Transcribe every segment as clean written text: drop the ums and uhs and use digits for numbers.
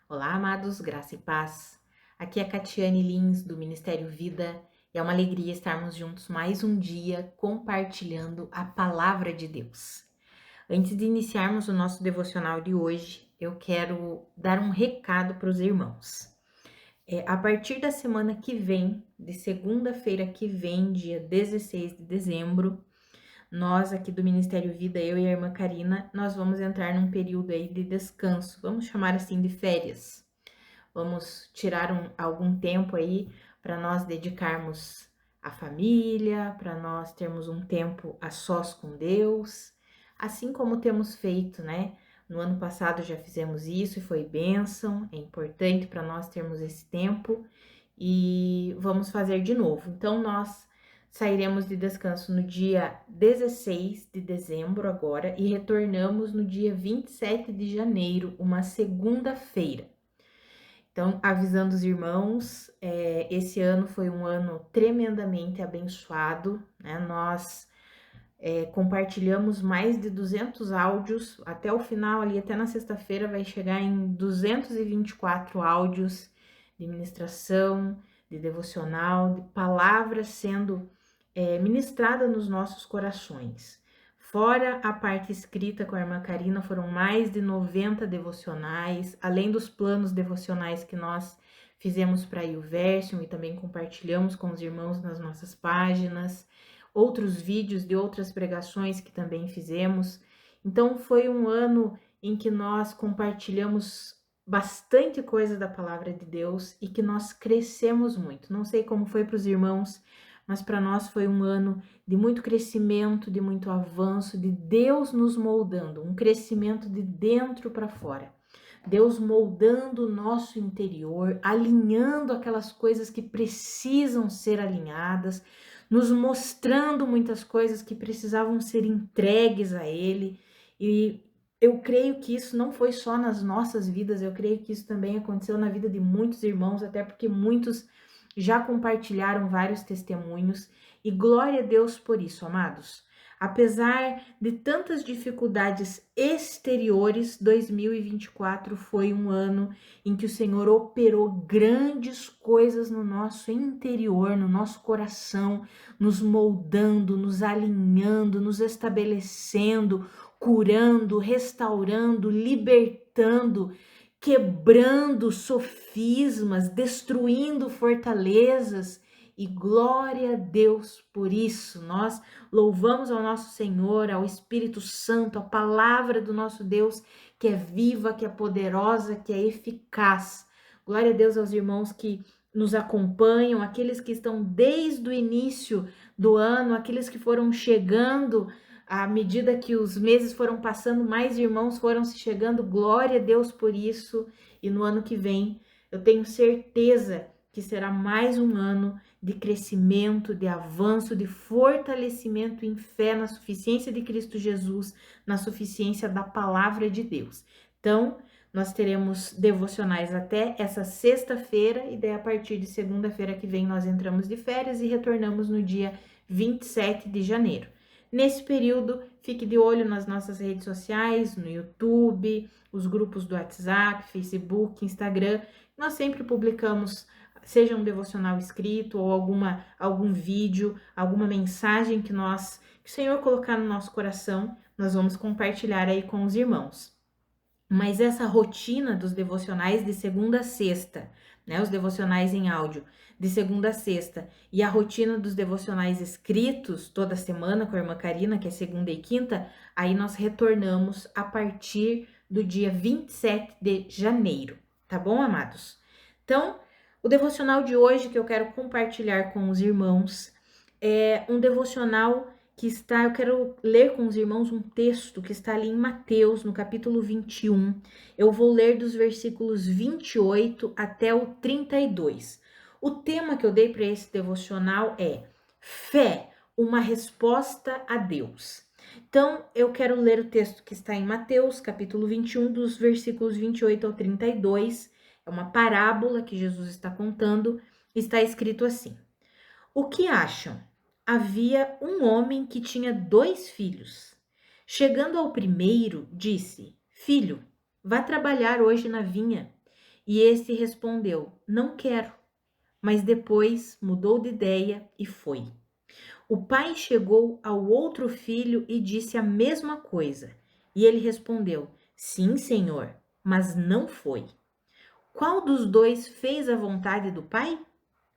Olá, amados, graça e paz. Aqui é Catiane Lins, do Ministério Vida, e é uma alegria estarmos juntos mais um dia compartilhando a palavra de Deus. Antes de iniciarmos o nosso devocional de hoje, eu quero dar um recado para os irmãos. A partir da semana que vem, de segunda-feira que vem, dia 16 de dezembro, nós aqui do Ministério Vida, eu e a irmã Karina, nós vamos entrar num período aí de descanso, vamos chamar assim de férias. Vamos tirar algum tempo aí para nós dedicarmos à família, para nós termos um tempo a sós com Deus, assim como temos feito, né? No ano passado já fizemos isso e foi bênção, é importante para nós termos esse tempo e vamos fazer de novo. Então, nós sairemos de descanso no dia 16 de dezembro agora e retornamos no dia 27 de janeiro, uma segunda-feira. Então, avisando os irmãos, esse ano foi um ano tremendamente abençoado, né? Nós compartilhamos mais de 200 áudios, até o final ali, até na sexta-feira, vai chegar em 224 áudios de ministração, de devocional, de palavras sendo ministrada nos nossos corações. Fora a parte escrita com a irmã Karina, foram mais de 90 devocionais, além dos planos devocionais que nós fizemos para a YouVersion e também compartilhamos com os irmãos nas nossas páginas, outros vídeos de outras pregações que também fizemos. Então, foi um ano em que nós compartilhamos bastante coisa da palavra de Deus e que nós crescemos muito. Não sei como foi para os irmãos, mas para nós foi um ano de muito crescimento, de muito avanço, de Deus nos moldando, um crescimento de dentro para fora. Deus moldando o nosso interior, alinhando aquelas coisas que precisam ser alinhadas, nos mostrando muitas coisas que precisavam ser entregues a Ele. E eu creio que isso não foi só nas nossas vidas, eu creio que isso também aconteceu na vida de muitos irmãos, até porque muitos já compartilharam vários testemunhos. E glória a Deus por isso, amados. Apesar de tantas dificuldades exteriores, 2024 foi um ano em que o Senhor operou grandes coisas no nosso interior, no nosso coração, nos moldando, nos alinhando, nos estabelecendo, curando, restaurando, libertando, quebrando sofismas, destruindo fortalezas. E glória a Deus por isso. Nós louvamos ao nosso Senhor, ao Espírito Santo, a palavra do nosso Deus, que é viva, que é poderosa, que é eficaz. Glória a Deus aos irmãos que nos acompanham, aqueles que estão desde o início do ano, aqueles que foram chegando à medida que os meses foram passando, mais irmãos foram se chegando. Glória a Deus por isso. E no ano que vem, eu tenho certeza que será mais um ano de crescimento, de avanço, de fortalecimento em fé na suficiência de Cristo Jesus, na suficiência da palavra de Deus. Então, nós teremos devocionais até essa sexta-feira e daí a partir de segunda-feira que vem nós entramos de férias e retornamos no dia 27 de janeiro. Nesse período, fique de olho nas nossas redes sociais, no YouTube, os grupos do WhatsApp, Facebook, Instagram. Nós sempre publicamos, seja um devocional escrito ou algum vídeo, alguma mensagem que o Senhor colocar no nosso coração, nós vamos compartilhar aí com os irmãos. Mas essa rotina dos devocionais de segunda a sexta, né, os devocionais em áudio de segunda a sexta, e a rotina dos devocionais escritos toda semana com a irmã Karina, que é segunda e quinta, aí nós retornamos a partir do dia 27 de janeiro, tá bom, amados? Então, o devocional de hoje que eu quero compartilhar com os irmãos é um devocional eu quero ler com os irmãos um texto que está ali em Mateus, no capítulo 21. Eu vou ler dos versículos 28 até o 32. O tema que eu dei para esse devocional é Fé, uma resposta a Deus. Então, eu quero ler o texto que está em Mateus, capítulo 21, dos versículos 28 ao 32. É uma parábola que Jesus está contando. Está escrito assim: O que acham? Havia um homem que tinha 2 filhos. Chegando ao primeiro, disse: Filho, vá trabalhar hoje na vinha. E este respondeu: Não quero. Mas depois mudou de ideia e foi. O pai chegou ao outro filho e disse a mesma coisa. E ele respondeu: Sim, senhor, mas não foi. Qual dos dois fez a vontade do pai?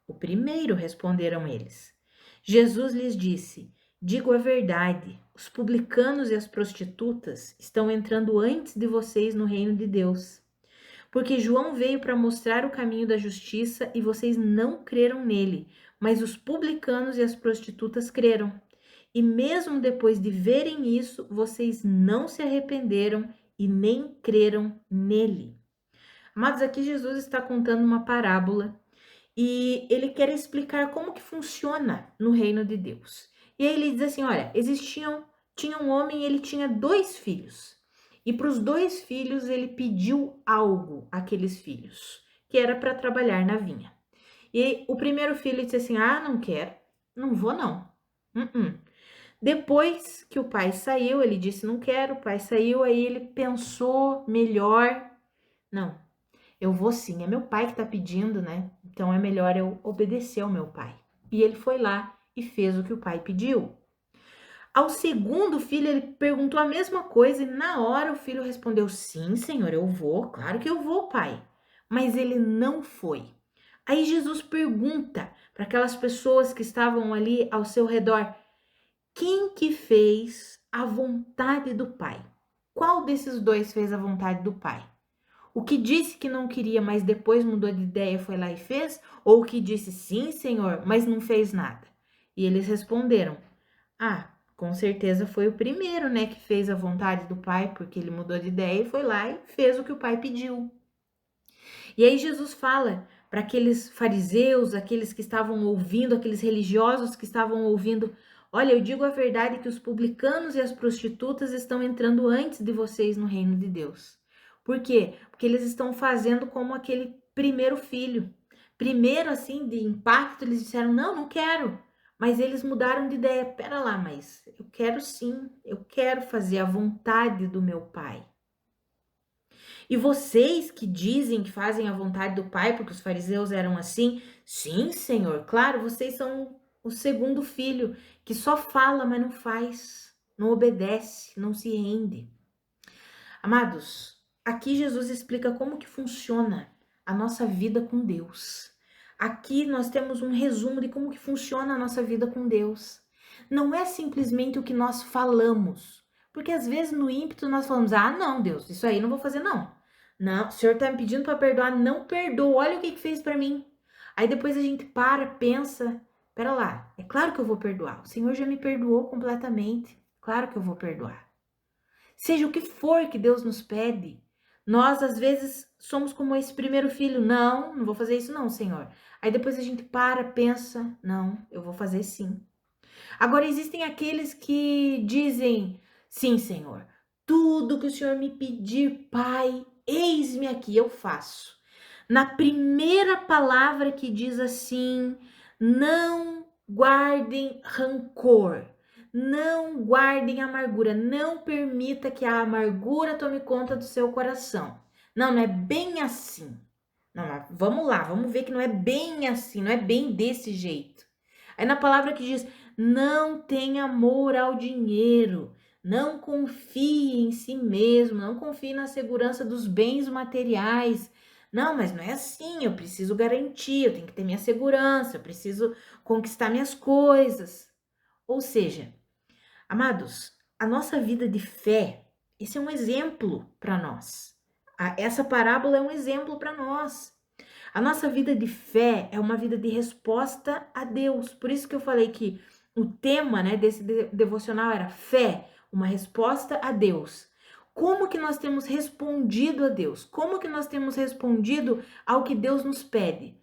O primeiro, responderam eles. Jesus lhes disse: Digo a verdade, os publicanos e as prostitutas estão entrando antes de vocês no reino de Deus. Porque João veio para mostrar o caminho da justiça e vocês não creram nele, mas os publicanos e as prostitutas creram. E mesmo depois de verem isso, vocês não se arrependeram e nem creram nele. Amados, aqui Jesus está contando uma parábola e ele quer explicar como que funciona no reino de Deus. E aí ele diz assim, olha, tinha um homem e ele tinha 2 filhos. E para os 2 filhos ele pediu algo àqueles filhos, que era para trabalhar na vinha. E o primeiro filho disse assim, não quero, não vou não. Depois que o pai saiu, ele disse não quero, o pai saiu, aí ele pensou melhor, não, eu vou sim, é meu pai que tá pedindo, né? Então é melhor eu obedecer ao meu pai. E ele foi lá e fez o que o pai pediu. Ao segundo filho, ele perguntou a mesma coisa e na hora o filho respondeu: Sim, senhor, eu vou, claro que eu vou, pai. Mas ele não foi. Aí Jesus pergunta para aquelas pessoas que estavam ali ao seu redor: Quem que fez a vontade do pai? Qual desses 2 fez a vontade do pai? O que disse que não queria, mas depois mudou de ideia, foi lá e fez? Ou o que disse sim, senhor, mas não fez nada? E eles responderam: com certeza foi o primeiro, né, que fez a vontade do pai, porque ele mudou de ideia e foi lá e fez o que o pai pediu. E aí Jesus fala para aqueles fariseus, aqueles que estavam ouvindo, aqueles religiosos que estavam ouvindo: Olha, eu digo a verdade que os publicanos e as prostitutas estão entrando antes de vocês no reino de Deus. Por quê? Porque eles estão fazendo como aquele primeiro filho. Primeiro, assim, de impacto, eles disseram: Não, não quero. Mas eles mudaram de ideia. Pera lá, mas eu quero sim, eu quero fazer a vontade do meu pai. E vocês que dizem que fazem a vontade do Pai, porque os fariseus eram assim, sim, Senhor, claro, vocês são o segundo filho, que só fala, mas não faz, não obedece, não se rende. Amados, aqui Jesus explica como que funciona a nossa vida com Deus. Aqui nós temos um resumo de como que funciona a nossa vida com Deus. Não é simplesmente o que nós falamos, porque às vezes no ímpeto nós falamos: não, Deus, isso aí não vou fazer não. Não, o Senhor tá me pedindo para perdoar, não perdoa, olha o que fez para mim. Aí depois a gente pensa, pera lá, é claro que eu vou perdoar, o Senhor já me perdoou completamente, claro que eu vou perdoar. Seja o que for que Deus nos pede, nós às vezes somos como esse primeiro filho, não vou fazer isso não, Senhor. Aí depois a gente pensa, não, eu vou fazer sim. Agora existem aqueles que dizem, sim, Senhor, tudo que o Senhor me pedir, Pai, eis-me aqui, eu faço. Na primeira palavra que diz assim, não guardem rancor, não guardem amargura, não permita que a amargura tome conta do seu coração. Não é bem assim. Não, vamos lá, vamos ver que não é bem assim, não é bem desse jeito. Aí na palavra que diz, não tem amor ao dinheiro, não confie em si mesmo, não confie na segurança dos bens materiais. Não, mas não é assim, eu preciso garantir, eu tenho que ter minha segurança, eu preciso conquistar minhas coisas. Ou seja, amados, a nossa vida de fé, esse é um exemplo para nós. Essa parábola é um exemplo para nós. A nossa vida de fé é uma vida de resposta a Deus. Por isso que eu falei que o tema, né, desse devocional era fé, uma resposta a Deus. Como que nós temos respondido a Deus? Como que nós temos respondido ao que Deus nos pede?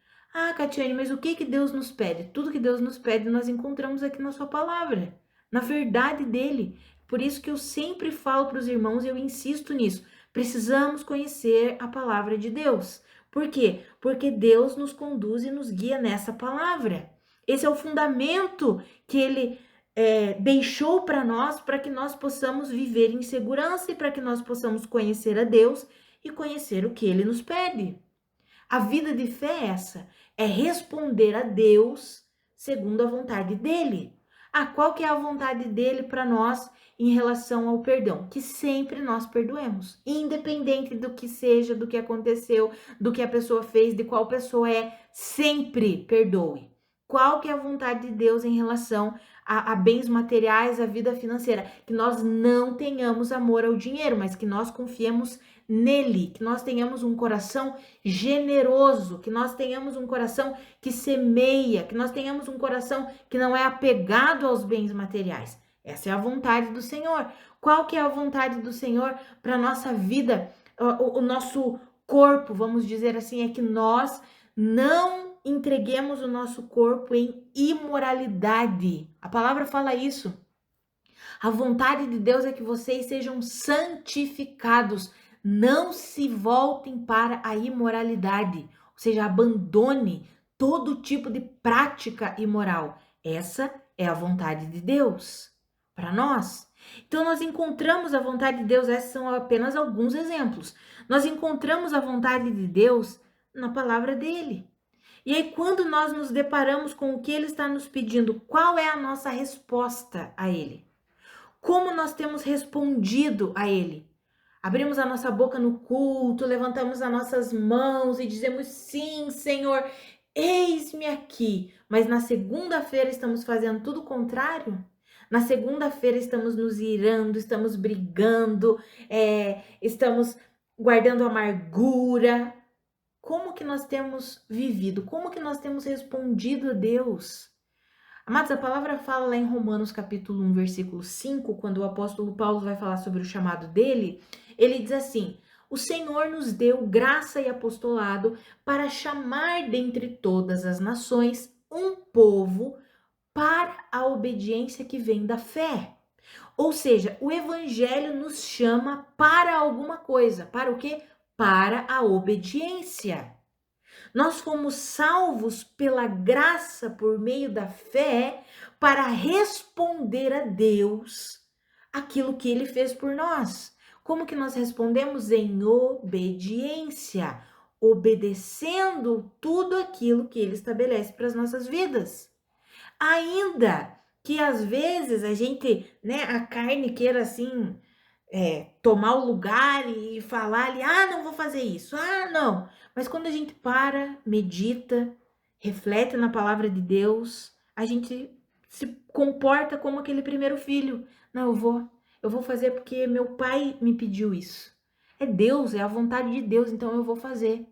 Catiane, mas o que Deus nos pede? Tudo que Deus nos pede nós encontramos aqui na sua palavra, na verdade dele. Por isso que eu sempre falo para os irmãos e eu insisto nisso. Precisamos conhecer a palavra de Deus. Por quê? Porque Deus nos conduz e nos guia nessa palavra. Esse é o fundamento que ele deixou para nós, para que nós possamos viver em segurança e para que nós possamos conhecer a Deus e conhecer o que ele nos pede. A vida de fé é essa, é responder a Deus segundo a vontade dele. Qual que é a vontade dele para nós em relação ao perdão? Que sempre nós perdoemos, independente do que seja, do que aconteceu, do que a pessoa fez, de qual pessoa é, sempre perdoe. Qual que é a vontade de Deus em relação a bens materiais, a vida financeira? Que nós não tenhamos amor ao dinheiro, mas que nós confiemos nele, que nós tenhamos um coração generoso, que nós tenhamos um coração que semeia, que nós tenhamos um coração que não é apegado aos bens materiais. Essa é a vontade do Senhor. Qual que é a vontade do Senhor para nossa vida? O nosso corpo, vamos dizer assim, é que nós não entreguemos o nosso corpo em imoralidade. A palavra fala isso. A vontade de Deus é que vocês sejam santificados, não se voltem para a imoralidade, ou seja, abandone todo tipo de prática imoral. Essa é a vontade de Deus para nós. Então nós encontramos a vontade de Deus, esses são apenas alguns exemplos. Nós encontramos a vontade de Deus na palavra dele. E aí quando nós nos deparamos com o que ele está nos pedindo, qual é a nossa resposta a ele? Como nós temos respondido a ele? Abrimos a nossa boca no culto, levantamos as nossas mãos e dizemos sim, Senhor, eis-me aqui. Mas na segunda-feira estamos fazendo tudo o contrário? Na segunda-feira estamos nos irando, estamos brigando, estamos guardando amargura. Como que nós temos vivido? Como que nós temos respondido a Deus? Amados, a palavra fala lá em Romanos capítulo 1, versículo 5, quando o apóstolo Paulo vai falar sobre o chamado dele, ele diz assim: o Senhor nos deu graça e apostolado para chamar dentre todas as nações um povo para a obediência que vem da fé. Ou seja, o evangelho nos chama para alguma coisa. Para o quê? Para a obediência. Nós fomos salvos pela graça por meio da fé para responder a Deus aquilo que ele fez por nós. Como que nós respondemos? Em obediência, obedecendo tudo aquilo que ele estabelece para as nossas vidas. Ainda que às vezes a gente, a carne queira assim, tomar o lugar e falar ali, não vou fazer isso, não. Mas quando a gente para, medita, reflete na palavra de Deus, a gente se comporta como aquele primeiro filho. Não, eu vou fazer porque meu pai me pediu isso. É Deus, é a vontade de Deus, então eu vou fazer.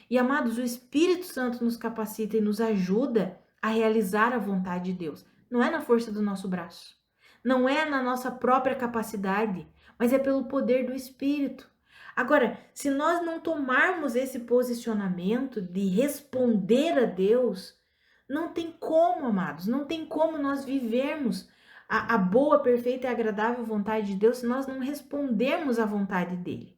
E amados, o Espírito Santo nos capacita e nos ajuda a realizar a vontade de Deus. Não é na força do nosso braço, não é na nossa própria capacidade, mas é pelo poder do Espírito. Agora, se nós não tomarmos esse posicionamento de responder a Deus, não tem como, amados, não tem como nós vivermos a boa, perfeita e agradável vontade de Deus se nós não respondermos à vontade dele.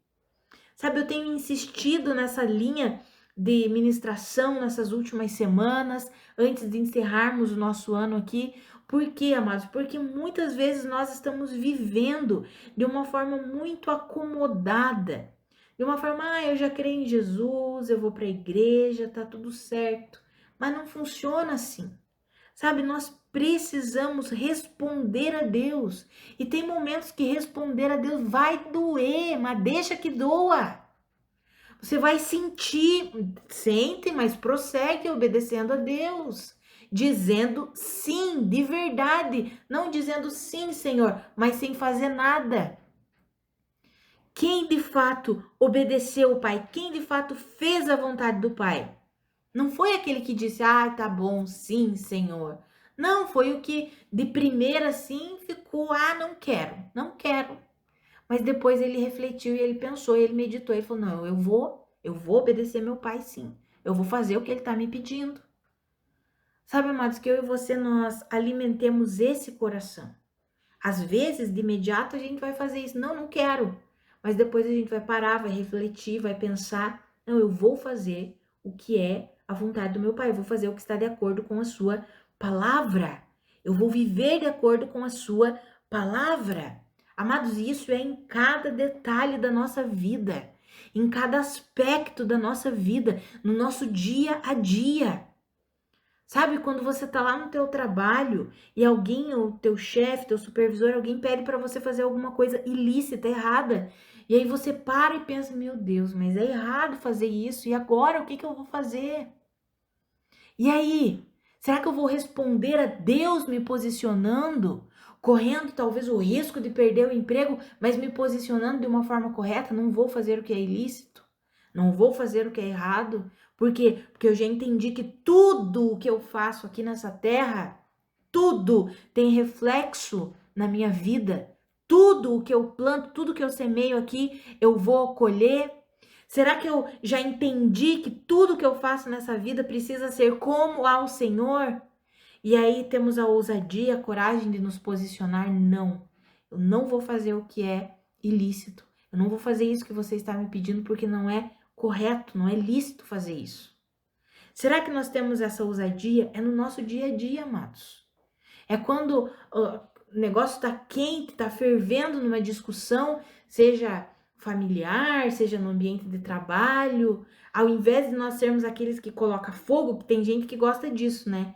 Sabe, eu tenho insistido nessa linha de ministração nessas últimas semanas, antes de encerrarmos o nosso ano aqui. Por quê, amados? Porque muitas vezes nós estamos vivendo de uma forma muito acomodada. De uma forma, eu já creio em Jesus, eu vou para a igreja, tá tudo certo. Mas não funciona assim. Sabe, nós precisamos responder a Deus. E tem momentos que responder a Deus vai doer, mas deixa que doa. Você vai sentir, sente, mas prossegue obedecendo a Deus, dizendo sim, de verdade, não dizendo sim, Senhor, mas sem fazer nada. Quem de fato obedeceu o Pai? Quem de fato fez a vontade do Pai? Não foi aquele que disse, tá bom, sim, Senhor. Não, foi o que de primeira sim ficou, não quero, não quero. Mas depois ele refletiu e ele pensou, ele meditou, ele falou, não, eu vou obedecer meu pai sim. Eu vou fazer o que ele está me pedindo. Sabe, amados, que eu e você, nós alimentemos esse coração. Às vezes, de imediato, a gente vai fazer isso. Não quero. Mas depois a gente vai parar, vai refletir, vai pensar, não, eu vou fazer o que é a vontade do meu pai. Eu vou fazer o que está de acordo com a sua palavra. Eu vou viver de acordo com a sua palavra. Amados, isso é em cada detalhe da nossa vida. em cada aspecto da nossa vida, no nosso dia a dia. Sabe, quando você tá lá no teu trabalho e alguém, o teu chefe, teu supervisor, alguém pede para você fazer alguma coisa ilícita, errada. E aí você para e pensa, meu Deus, mas é errado fazer isso. E agora o que que eu vou fazer? E aí, será que eu vou responder a Deus me posicionando, correndo talvez o risco de perder o emprego, mas me posicionando de uma forma correta? Não vou fazer o que é ilícito, não vou fazer o que é errado. Por quê? Porque eu já entendi que tudo o que eu faço aqui nessa terra, tudo tem reflexo na minha vida. Tudo o que eu planto, tudo que eu semeio aqui, eu vou colher. Será que eu já entendi que tudo que eu faço nessa vida precisa ser como ao Senhor? E aí temos a ousadia, a coragem de nos posicionar, não. Eu não vou fazer o que é ilícito. Eu não vou fazer isso que você está me pedindo porque não é correto, não é lícito fazer isso. Será que nós temos essa ousadia? É no nosso dia a dia, amados. É quando o negócio está quente, está fervendo numa discussão, seja familiar, seja no ambiente de trabalho, ao invés de nós sermos aqueles que colocam fogo, tem gente que gosta disso, né?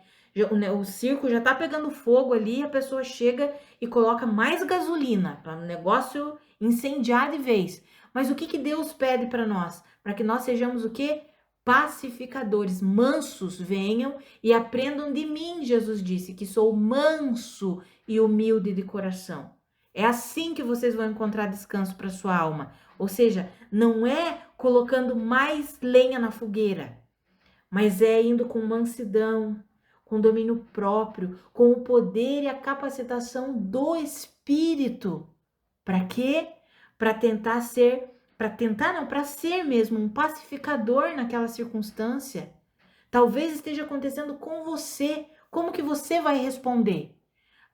O circo já tá pegando fogo ali, a pessoa chega e coloca mais gasolina para o negócio incendiar de vez. Mas o que que Deus pede para nós? Para que nós sejamos o quê? Pacificadores, mansos, venham e aprendam de mim, Jesus disse, que sou manso e humilde de coração. É assim que vocês vão encontrar descanso para sua alma. Ou seja, não é colocando mais lenha na fogueira, mas é indo com mansidão, com domínio próprio, com o poder e a capacitação do Espírito. Para quê? Para ser mesmo um pacificador naquela circunstância. Talvez esteja acontecendo com você. Como que você vai responder?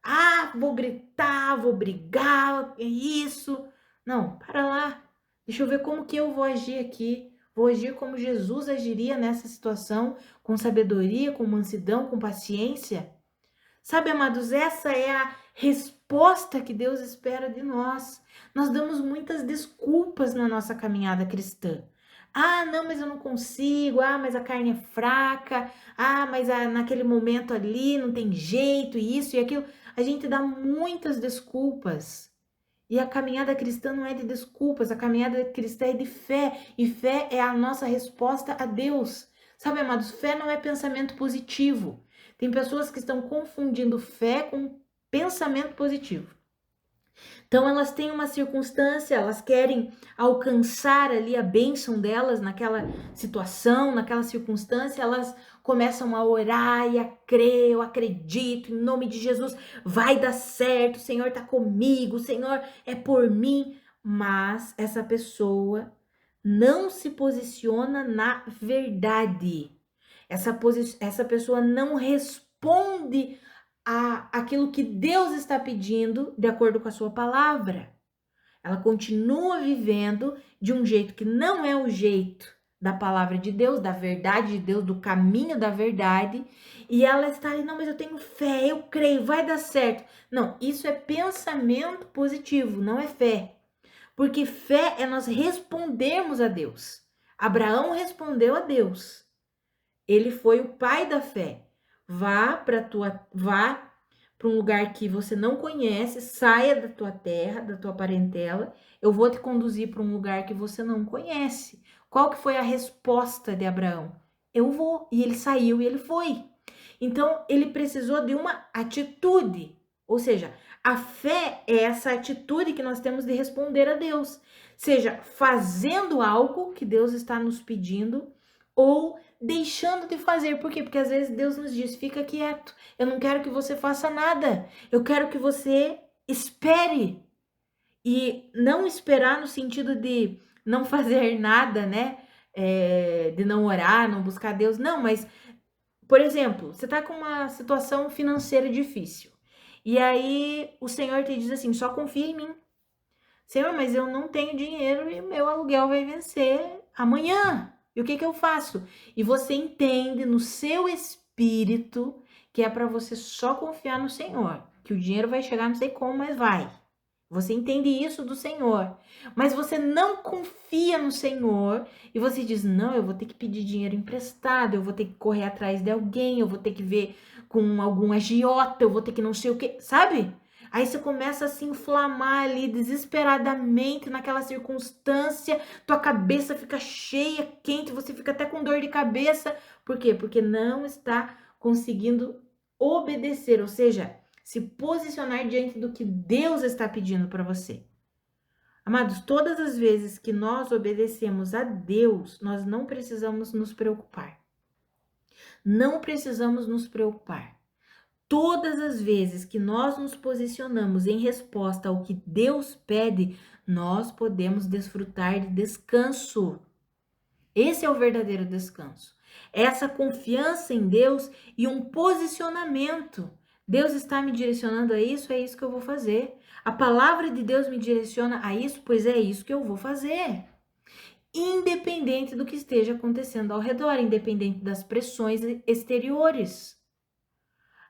Ah, vou gritar, vou brigar, é isso. Não, para lá. Deixa eu ver como que eu vou agir aqui. Vou agir como Jesus agiria nessa situação, com sabedoria, com mansidão, com paciência. Sabe, amados, essa é a resposta que Deus espera de nós. Nós damos muitas desculpas na nossa caminhada cristã. Ah, não, mas eu não consigo. Ah, mas a carne é fraca. Ah, mas naquele momento ali não tem jeito, isso e aquilo. A gente dá muitas desculpas. E a caminhada cristã não é de desculpas, a caminhada cristã é de fé. E fé é a nossa resposta a Deus. Sabe, amados, fé não é pensamento positivo. Tem pessoas que estão confundindo fé com pensamento positivo. Então elas têm uma circunstância, elas querem alcançar ali a bênção delas naquela situação, naquela circunstância, elas começam a orar e a crer, eu acredito, em nome de Jesus, vai dar certo, o Senhor está comigo, o Senhor é por mim, mas essa pessoa não se posiciona na verdade. Essa pessoa não responde aquilo que Deus está pedindo de acordo com a sua palavra. Ela continua vivendo de um jeito que não é o jeito da palavra de Deus, da verdade de Deus, do caminho da verdade, e ela está ali, não, mas eu tenho fé, eu creio, vai dar certo. Não, isso é pensamento positivo, não é fé. Porque fé é nós respondermos a Deus. Abraão respondeu a Deus. Ele foi o pai da fé. Vá para um lugar que você não conhece, saia da tua terra, da tua parentela. Eu vou te conduzir para um lugar que você não conhece. Qual que foi a resposta de Abraão? Eu vou. E ele saiu e ele foi. Então, ele precisou de uma atitude. Ou seja, a fé é essa atitude que nós temos de responder a Deus. Seja fazendo algo que Deus está nos pedindo ou deixando de fazer. Por quê? Porque às vezes Deus nos diz, fica quieto. Eu não quero que você faça nada. Eu quero que você espere. E não esperar no sentido de não fazer nada, né? De não orar, não buscar Deus. Não, mas, por exemplo, você tá com uma situação financeira difícil. E aí o Senhor te diz assim, só confia em mim. Senhor, mas eu não tenho dinheiro e meu aluguel vai vencer amanhã. E o que que eu faço? E você entende no seu espírito que é para você só confiar no Senhor, que o dinheiro vai chegar, não sei como, mas vai. Você entende isso do Senhor, mas você não confia no Senhor e você diz: não, eu vou ter que pedir dinheiro emprestado, eu vou ter que correr atrás de alguém, eu vou ter que ver com algum agiota, eu vou ter que não sei o que, sabe? Aí você começa a se inflamar ali desesperadamente naquela circunstância, tua cabeça fica cheia, quente, você fica até com dor de cabeça. Por quê? Porque não está conseguindo obedecer, ou seja, se posicionar diante do que Deus está pedindo para você. Amados, todas as vezes que nós obedecemos a Deus, nós não precisamos nos preocupar. Não precisamos nos preocupar. Todas as vezes que nós nos posicionamos em resposta ao que Deus pede, nós podemos desfrutar de descanso. Esse é o verdadeiro descanso. Essa confiança em Deus e um posicionamento. Deus está me direcionando a isso, é isso que eu vou fazer. A palavra de Deus me direciona a isso, pois é isso que eu vou fazer. Independente do que esteja acontecendo ao redor, independente das pressões exteriores.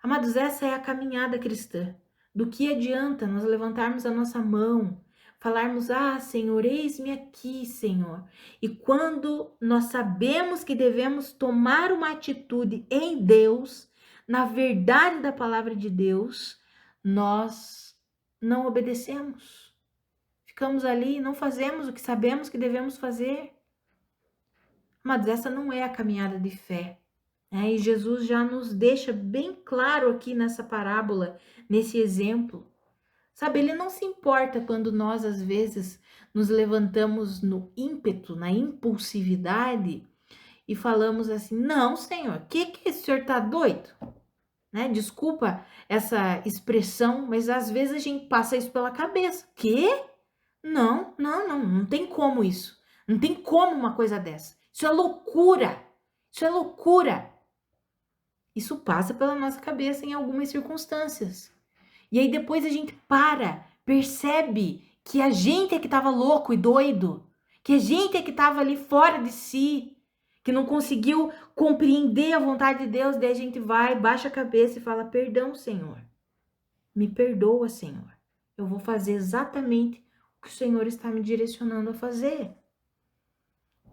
Amados, essa é a caminhada cristã. Do que adianta nós levantarmos a nossa mão, falarmos: ah, Senhor, eis-me aqui, Senhor. E quando nós sabemos que devemos tomar uma atitude em Deus, na verdade da palavra de Deus, nós não obedecemos. Ficamos ali e não fazemos o que sabemos que devemos fazer. Mas essa não é a caminhada de fé. E Jesus já nos deixa bem claro aqui nessa parábola, nesse exemplo. Sabe, ele não se importa quando nós, às vezes, nos levantamos no ímpeto, na impulsividade e falamos assim: não, Senhor, que esse senhor tá doido? Né? Desculpa essa expressão, mas às vezes a gente passa isso pela cabeça. Quê? Não tem como isso. Não tem como uma coisa dessa. Isso é loucura. Isso é loucura. Isso passa pela nossa cabeça em algumas circunstâncias. E aí depois a gente percebe que a gente é que estava louco e doido, que a gente é que estava ali fora de si, que não conseguiu compreender a vontade de Deus. Daí a gente vai, baixa a cabeça e fala: perdão, Senhor. Me perdoa, Senhor. Eu vou fazer exatamente o que o Senhor está me direcionando a fazer.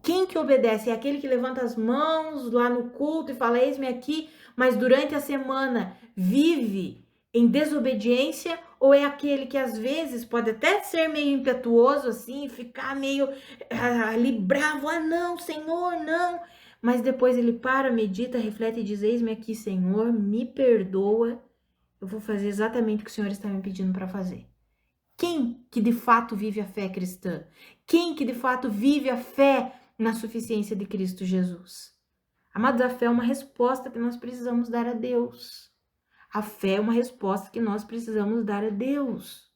Quem que obedece? É aquele que levanta as mãos lá no culto e fala: eis-me aqui, mas durante a semana vive em desobediência? Ou é aquele que às vezes pode até ser meio impetuoso assim, ficar meio ali bravo: ah, não, Senhor, não. Mas depois ele para, medita, reflete e diz: eis-me aqui, Senhor, me perdoa. Eu vou fazer exatamente o que o Senhor está me pedindo para fazer. Quem que de fato vive a fé cristã? Quem que de fato vive a fé na suficiência de Cristo Jesus? Amados, a fé é uma resposta que nós precisamos dar a Deus. A fé é uma resposta que nós precisamos dar a Deus.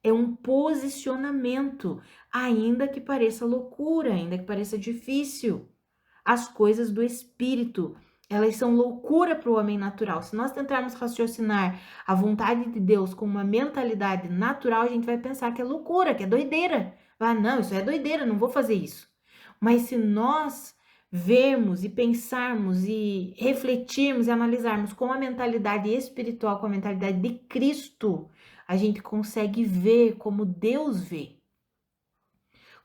É um posicionamento, ainda que pareça loucura, ainda que pareça difícil. As coisas do Espírito, elas são loucura para o homem natural. Se nós tentarmos raciocinar a vontade de Deus com uma mentalidade natural, a gente vai pensar que é loucura, que é doideira. Ah, não, isso é doideira, não vou fazer isso. Mas se nós vermos e pensarmos e refletirmos e analisarmos com a mentalidade espiritual, com a mentalidade de Cristo, a gente consegue ver como Deus vê.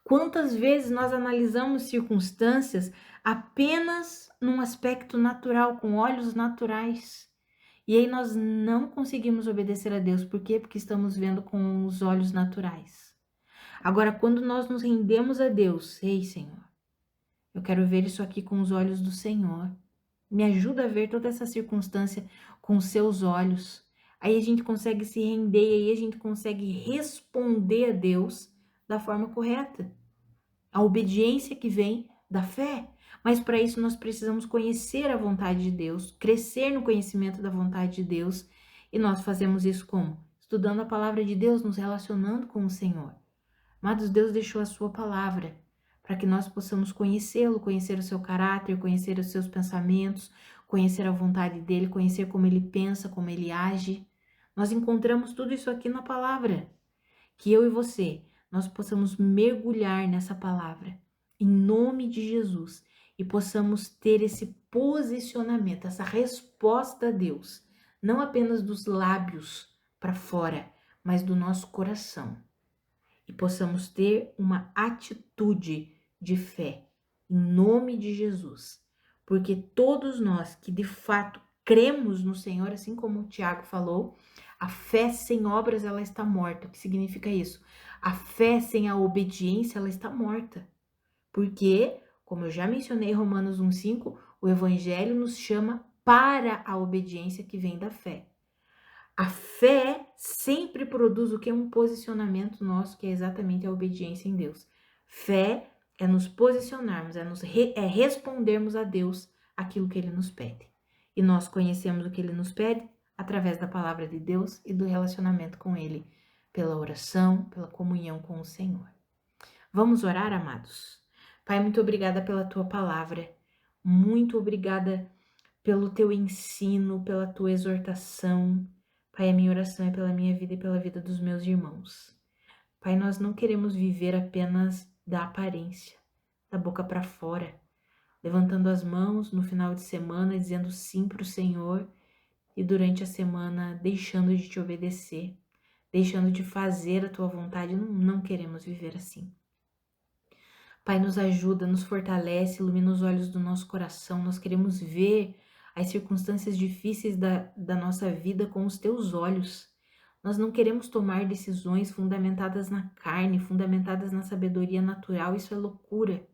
Quantas vezes nós analisamos circunstâncias apenas num aspecto natural, com olhos naturais. E aí nós não conseguimos obedecer a Deus. Por quê? Porque estamos vendo com os olhos naturais. Agora, quando nós nos rendemos a Deus: ei, Senhor, eu quero ver isso aqui com os olhos do Senhor. Me ajuda a ver toda essa circunstância com os seus olhos. Aí a gente consegue se render, aí a gente consegue responder a Deus da forma correta. A obediência que vem da fé. Mas para isso nós precisamos conhecer a vontade de Deus, crescer no conhecimento da vontade de Deus. E nós fazemos isso como? Estudando a palavra de Deus, nos relacionando com o Senhor. Amados, Deus deixou a sua palavra para que nós possamos conhecê-lo, conhecer o seu caráter, conhecer os seus pensamentos, conhecer a vontade dele, conhecer como ele pensa, como ele age. Nós encontramos tudo isso aqui na palavra. Que eu e você, nós possamos mergulhar nessa palavra, em nome de Jesus, e possamos ter esse posicionamento, essa resposta a Deus, não apenas dos lábios para fora, mas do nosso coração. E possamos ter uma atitude de fé, em nome de Jesus. Porque todos nós que de fato cremos no Senhor, assim como o Tiago falou, a fé sem obras ela está morta. O que significa isso? A fé sem a obediência ela está morta. Porque, como eu já mencionei em Romanos 1,5, o Evangelho nos chama para a obediência que vem da fé. A fé sempre produz o que é um posicionamento nosso, que é exatamente a obediência em Deus. Fé é nos posicionarmos, é respondermos a Deus aquilo que Ele nos pede. E nós conhecemos o que Ele nos pede através da palavra de Deus e do relacionamento com Ele, pela oração, pela comunhão com o Senhor. Vamos orar, amados? Pai, muito obrigada pela Tua palavra. Muito obrigada pelo Teu ensino, pela Tua exortação. Pai, a minha oração é pela minha vida e pela vida dos meus irmãos. Pai, nós não queremos viver apenas da aparência, da boca para fora, levantando as mãos no final de semana, dizendo sim para o Senhor e durante a semana deixando de te obedecer, deixando de fazer a Tua vontade. Não queremos viver assim. Pai, nos ajuda, nos fortalece, ilumina os olhos do nosso coração. Nós queremos ver as circunstâncias difíceis da nossa vida com os teus olhos. Nós não queremos tomar decisões fundamentadas na carne, fundamentadas na sabedoria natural. Isso é loucura.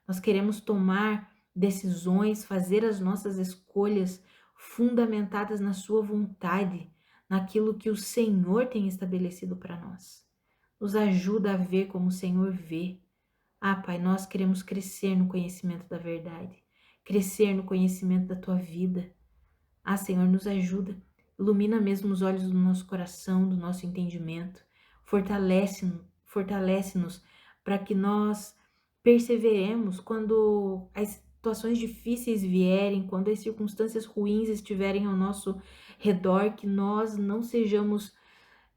Nós queremos tomar decisões, fazer as nossas escolhas fundamentadas na sua vontade, naquilo que o Senhor tem estabelecido para nós. Nos ajuda a ver como o Senhor vê. Ah, Pai, nós queremos crescer no conhecimento da verdade, crescer no conhecimento da Tua vida. Ah, Senhor, nos ajuda, ilumina mesmo os olhos do nosso coração, do nosso entendimento, fortalece-nos para que nós perseveremos quando as situações difíceis vierem, quando as circunstâncias ruins estiverem ao nosso redor, que nós não sejamos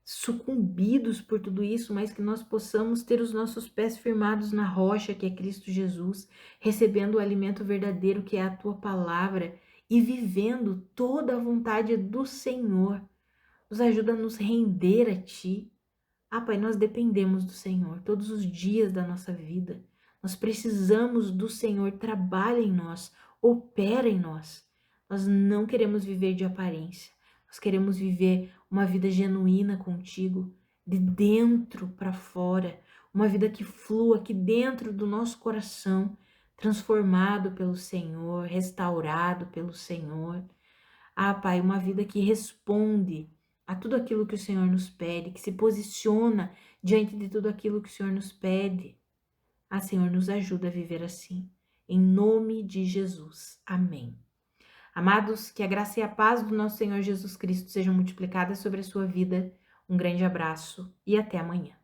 sucumbidos por tudo isso, mas que nós possamos ter os nossos pés firmados na rocha, que é Cristo Jesus, recebendo o alimento verdadeiro, que é a Tua palavra, e vivendo toda a vontade do Senhor. Nos ajuda a nos render a Ti. Ah, Pai, nós dependemos do Senhor todos os dias da nossa vida. Nós precisamos do Senhor, trabalha em nós, opera em nós. Nós não queremos viver de aparência. Nós queremos viver uma vida genuína contigo, de dentro para fora, uma vida que flua aqui dentro do nosso coração, transformado pelo Senhor, restaurado pelo Senhor. Ah, Pai, uma vida que responde a tudo aquilo que o Senhor nos pede, que se posiciona diante de tudo aquilo que o Senhor nos pede. Ah, Senhor, nos ajuda a viver assim. Em nome de Jesus. Amém. Amados, que a graça e a paz do nosso Senhor Jesus Cristo sejam multiplicadas sobre a sua vida. Um grande abraço e até amanhã.